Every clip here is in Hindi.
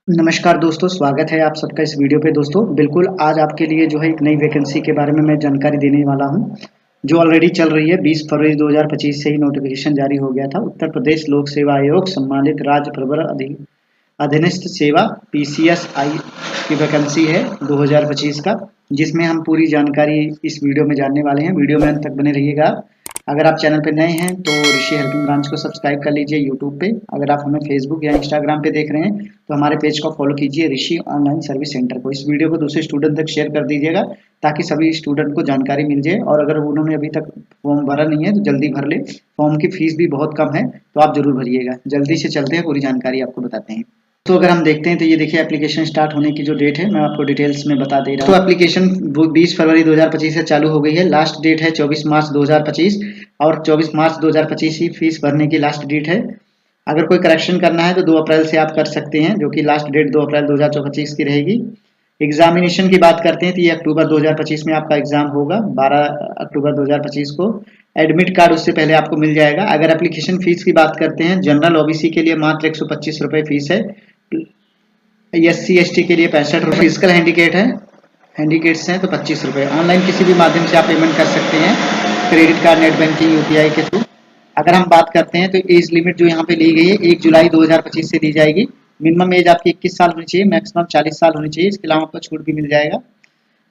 नमस्कार दोस्तों, स्वागत है आप सबका इस वीडियो पे। दोस्तों बिल्कुल आज आपके लिए जो है एक नई वैकेंसी के बारे में मैं जानकारी देने वाला हूं, जो ऑलरेडी चल रही है। 20 फरवरी 2025 से ही नोटिफिकेशन जारी हो गया था। उत्तर प्रदेश लोक सेवा आयोग सम्मानित राज्य प्रवर अधीनस्थ सेवा PCSI की वैकेंसी है 2025 का, जिसमें हम पूरी जानकारी इस वीडियो में जानने वाले हैं। वीडियो में अंत तक बने रहिएगा। अगर आप चैनल पे नए हैं तो ऋषि हेल्पिंग ब्रांच को सब्सक्राइब कर लीजिए यूट्यूब पे। अगर आप हमें फेसबुक या इंस्टाग्राम पे देख रहे हैं तो हमारे पेज को फॉलो कीजिए, ऋषि ऑनलाइन सर्विस सेंटर को। इस वीडियो को दूसरे स्टूडेंट तक शेयर कर दीजिएगा ताकि सभी स्टूडेंट को जानकारी मिल जाए। और अगर उन्होंने अभी तक फॉर्म भरा नहीं है तो जल्दी भर ले। फॉर्म की फीस भी बहुत कम है, तो आप जरूर भरिएगा। जल्दी से चलते हैं, पूरी जानकारी आपको बताते हैं। तो अगर हम देखते हैं तो ये देखिए एप्लीकेशन स्टार्ट होने की जो डेट है मैं आपको डिटेल्स में बता दे रहा हूँ। तो एप्लीकेशन 20 फरवरी 2025 से चालू हो गई है। लास्ट डेट है 24 मार्च 2025 और 24 मार्च 2025 ही फीस भरने की लास्ट डेट है। अगर कोई करेक्शन करना है तो 2 अप्रैल से आप कर सकते हैं, जो कि लास्ट डेट 2 अप्रैल 2025 की रहेगी। एग्जामिनेशन की बात करते हैं तो ये अक्टूबर 2025 में आपका एग्जाम होगा, 12 अक्टूबर 2025 को। एडमिट कार्ड उससे पहले आपको मिल जाएगा। अगर एप्लीकेशन फीस की बात करते हैं, जनरल OBC के लिए मात्र 125 रुपये फीस है। SC ST के लिए 65 रुपये। फिजिकल हैंडीकेट्स हैं तो 25 रुपये। ऑनलाइन किसी भी माध्यम से आप पेमेंट कर सकते हैं, credit card, net banking, UPI के थ्रू। अगर हम बात करते हैं तो एज लिमिट जो यहाँ पे ली गई है 1 जुलाई 2025 से दी जाएगी। मिनिमम एज आपकी 21 साल होनी चाहिए, मैक्सिमम 40 साल होनी चाहिए। इसके अलावा आपको छूट भी मिल जाएगा।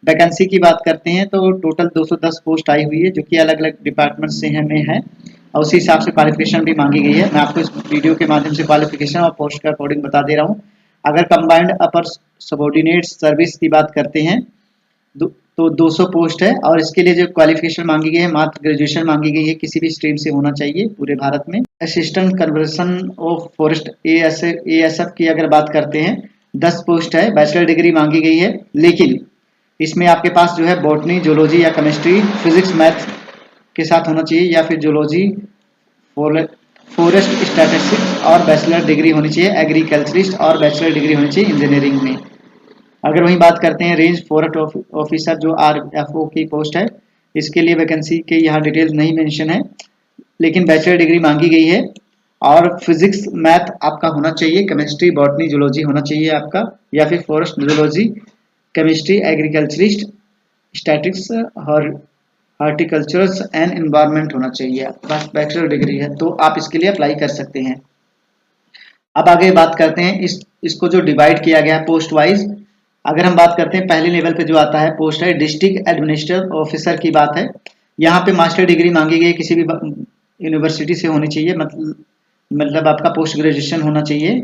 वैकेंसी की बात करते हैं तो टोटल 210 पोस्ट आई हुई है, जो कि अलग अलग डिपार्टमेंट से है और उसी हिसाब से क्वालिफिकेशन भी मांगी गई है। मैं आपको इस वीडियो के माध्यम से क्वालिफिकेशन और पोस्ट के अकॉर्डिंग बता दे रहा हूँ। अगर कंबाइंड अपर सबॉर्डिनेट सर्विस की बात करते हैं तो 200 पोस्ट है और इसके लिए जो क्वालिफिकेशन मांगी गई है मात्र ग्रेजुएशन मांगी गई है, किसी भी स्ट्रीम से होना चाहिए पूरे भारत में। Assistant conversion of forest ASF की अगर बात करते हैं 10 पोस्ट है, बैचलर डिग्री मांगी गई है। लेकिन इसमें आपके पास जो है बॉटनी, जूलॉजी या केमिस्ट्री, फिजिक्स, मैथ के साथ होना चाहिए, या फिर जूलॉजी, फॉरेस्ट स्टैटिस्टिक्स और बैचलर डिग्री होनी चाहिए। एग्रीकल्चरिस्ट और बैचलर डिग्री होनी चाहिए इंजीनियरिंग में। अगर वहीं बात करते हैं रेंज फॉरेस्ट ऑफिसर जो RFO की पोस्ट है, इसके लिए वैकेंसी के यहाँ डिटेल्स नहीं मेंशन है, लेकिन बैचलर डिग्री मांगी गई है। और फिजिक्स मैथ आपका होना चाहिए, केमिस्ट्री, बॉटनी, जूलॉजी होना चाहिए आपका, या फिर forest zoology, chemistry, agriculturist, statics और हॉर्टिकल्चरस एंड एनवायरनमेंट होना चाहिए। बस बैचलर डिग्री है तो आप इसके लिए अप्लाई कर सकते हैं। अब आगे बात करते हैं इसको जो डिवाइड किया गया है पोस्ट वाइज। अगर हम बात करते हैं पहले लेवल पे जो आता है पोस्ट है डिस्ट्रिक्ट एडमिनिस्ट्रेटिव ऑफिसर की बात है। यहाँ पे मास्टर डिग्री मांगी गई है, किसी भी यूनिवर्सिटी से होनी चाहिए, मतलब आपका पोस्ट ग्रेजुएशन होना चाहिए।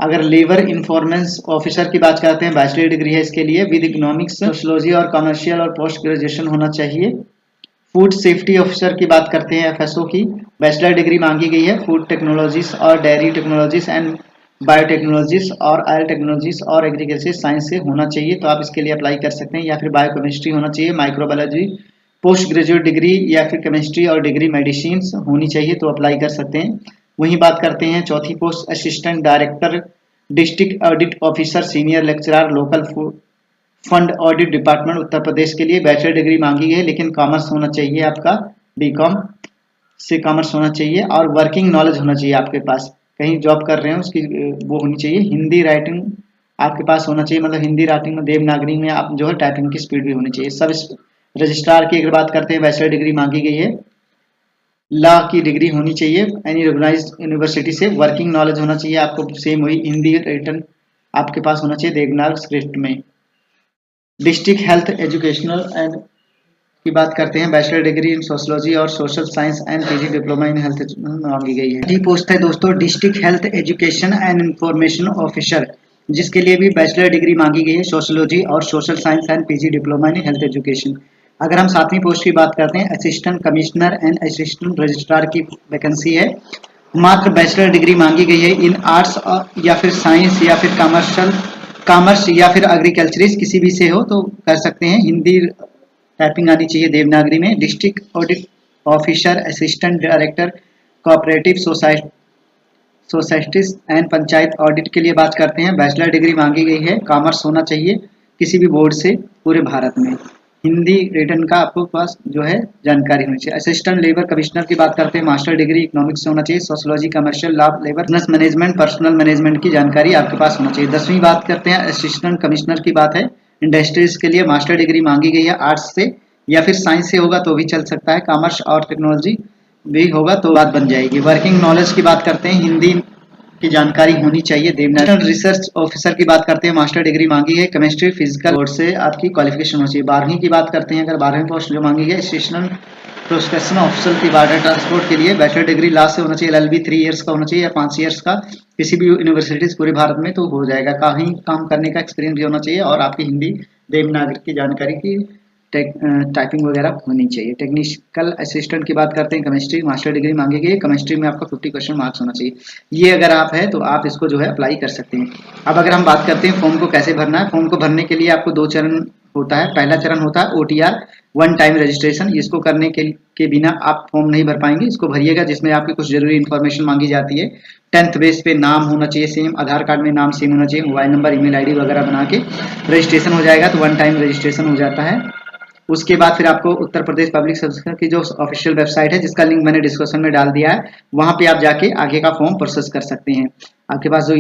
अगर लेबर इन्फॉर्मेंस ऑफिसर की बात करते हैं बैचलर डिग्री है इसके लिए, विद इकोनॉमिक्स, सोशियोलॉजी और कमर्शियल और पोस्ट ग्रेजुएशन होना चाहिए। फूड सेफ्टी ऑफिसर की बात करते हैं FSO की, बैचलर डिग्री मांगी गई है। फूड टेक्नोलॉजीज और डेयरी टेक्नोलॉजीज एंड बायोटेक्नोलॉजीज और ऑयल टेक्नोलॉजीज और एग्रीकल्चर साइंस से होना चाहिए, तो आप इसके लिए अप्लाई कर सकते हैं। या फिर बायोकेमिस्ट्री होना चाहिए, माइक्रोबायोलॉजी, पोस्ट ग्रेजुएट डिग्री या फिर केमिस्ट्री और डिग्री मेडिसिन होनी चाहिए, तो अप्लाई कर सकते हैं। वहीं बात करते हैं चौथी post assistant director, district audit officer, senior lecturer, local fund audit department, Uttar Pradesh के लिए। बैचलर डिग्री मांगी गई, लेकिन कॉमर्स होना चाहिए आपका, BCom से कॉमर्स होना चाहिए और वर्किंग नॉलेज होना चाहिए आपके पास। कहीं जॉब कर रहे हैं उसकी वो होनी चाहिए। हिंदी राइटिंग आपके पास होना चाहिए, मतलब हिंदी राइटिंग में, देवनागरी में आप जो है टाइपिंग की स्पीड भी होनी चाहिए। सब रजिस्ट्रार की अगर बात करते हैं बैचलर डिग्री मांगी गई है। लॉ की डिग्री होनी चाहिए एनी रिकॉग्नाइज्ड यूनिवर्सिटी से। वर्किंग नॉलेज होना चाहिए आपको, सेम वही हिंदी रिटर्न आपके पास होना चाहिए देवनागरी स्क्रिप्ट में। डिस्ट्रिक्ट हेल्थ एजुकेशनल एंड की बात करते हैं, बैचलर डिग्री इन सोशियोलॉजी और social science and PG diploma in health मांगी गई है। डी पोस्ट है दोस्तों district health education and information officer, जिसके लिए भी बैचलर डिग्री मांगी गई है, सोशियोलॉजी और social science and PG diploma in health education. अगर हम सातवीं पोस्ट की बात करते हैं assistant commissioner and assistant registrar की वैकेंसी है। मात्र बैचलर डिग्री मांगी गई है इन आर्ट्स या फिर साइंस या फिर कॉमर्स या फिर एग्रीकल्चरिस्ट, किसी भी से हो तो कर सकते हैं। हिंदी टाइपिंग आनी चाहिए देवनागरी में। District audit officer, assistant director, cooperative societies and panchayat audit के लिए बात करते हैं, बैचलर डिग्री मांगी गई है, कॉमर्स होना चाहिए किसी भी बोर्ड से पूरे भारत में। हिंदी रिटर्न का आपको पास जो है जानकारी होनी चाहिए। असिस्टेंट लेबर कमिश्नर की बात करते हैं, मास्टर डिग्री इकोनॉमिक्स से होना चाहिए। Sociology, commercial law, labour business management, personal management की जानकारी आपके पास होना चाहिए। 10वीं बात करते हैं, असिस्टेंट कमिश्नर की बात है, इंडस्ट्रीज के लिए मास्टर डिग्री मांगी गई है, आर्ट्स से या फिर साइंस से होगा तो भी चल सकता है, कॉमर्स और टेक्नोलॉजी भी होगा तो बात बन जाएगी। वर्किंग नॉलेज की बात करते हैं, हिंदी की जानकारी होनी चाहिए। नेशनल रिसर्च ऑफिसर की बात करते हैं, मास्टर डिग्री मांगी है, केमिस्ट्री फिजिकल बोर्ड से आपकी क्वालिफिकेशन होनी चाहिए। 12वीं की बात करते हैं, अगर 12वीं पोस्ट जो मांगी है, स्टेशनल प्रोस्पेक्शन ऑफिसर की वाटर ट्रांसपोर्ट के लिए बैचलर डिग्री लॉ से होना चाहिए, LLB 3 इयर्स का होना चाहिए या 5 इयर्स का, किसी भी यूनिवर्सिटीज पूरे भारत में तो हो जाएगा। कहीं काम करने का एक्सपीरियंस भी होना चाहिए और आपकी हिंदी देवनागरी की जानकारी की टाइपिंग वगैरह होनी चाहिए। टेक्निकल असिस्टेंट की बात करते हैं, केमिस्ट्री मास्टर डिग्री मांगी गई है, केमिस्ट्री में आपका 50 क्वेश्चन मार्क्स होना चाहिए। ये अगर आप है तो आप इसको जो है अप्लाई कर सकते हैं। अब अगर हम बात करते हैं फॉर्म को कैसे भरना है, फॉर्म को भरने के लिए आपको 2 चरण होता है। पहला चरण होता है OTR, वन टाइम रजिस्ट्रेशन। इसको करने के बिना आप फॉर्म नहीं भर पाएंगे, इसको भरिएगा, जिसमें आपकी कुछ जरूरी इन्फॉर्मेशन मांगी जाती है। 10th बेस पे नाम होना चाहिए सेम, आधार कार्ड में नाम सेम होना चाहिए, मोबाइल नंबर, ईमेल ID वगैरह बना के रजिस्ट्रेशन हो जाएगा तो वन टाइम रजिस्ट्रेशन हो जाता है। उसके बाद फिर आपको उत्तर प्रदेश पब्लिक सर्विस की जो ऑफिशियल वेबसाइट है, जिसका लिंक मैंने डिस्क्रिप्शन में डाल दिया है, वहां पे आप जाके आगे का फॉर्म प्रोसेस कर सकते हैं। आपके पास जो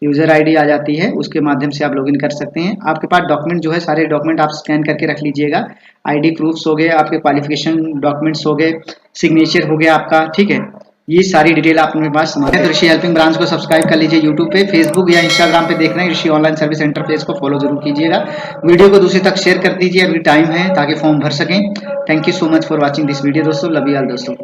यूजर ID आ जाती है, उसके माध्यम से आप लॉगिन कर सकते हैं। आपके पास डॉक्यूमेंट जो है, सारे डॉक्यूमेंट आप स्कैन करके रख लीजिएगा। ID प्रूफ्स हो गए, आपके क्वालिफिकेशन डॉक्यूमेंट्स हो गए, सिग्नेचर हो गया आपका, ठीक है। ये सारी डिटेल आपके पास समाप्त है। ऋषि हेल्पिंग ब्रांच को सब्सक्राइब कर लीजिए यूट्यूब पे, फेसबुक या इंस्टाग्राम पे देख रहे हैं ऋषि ऑनलाइन सर्विस सेंटर पेज को फॉलो जरूर कीजिएगा। वीडियो को दूसरे तक शेयर कर दीजिए, अभी टाइम है ताकि फॉर्म भर सकें। Thank you so much for watching this video दोस्तों, लव यू ऑल दोस्तों।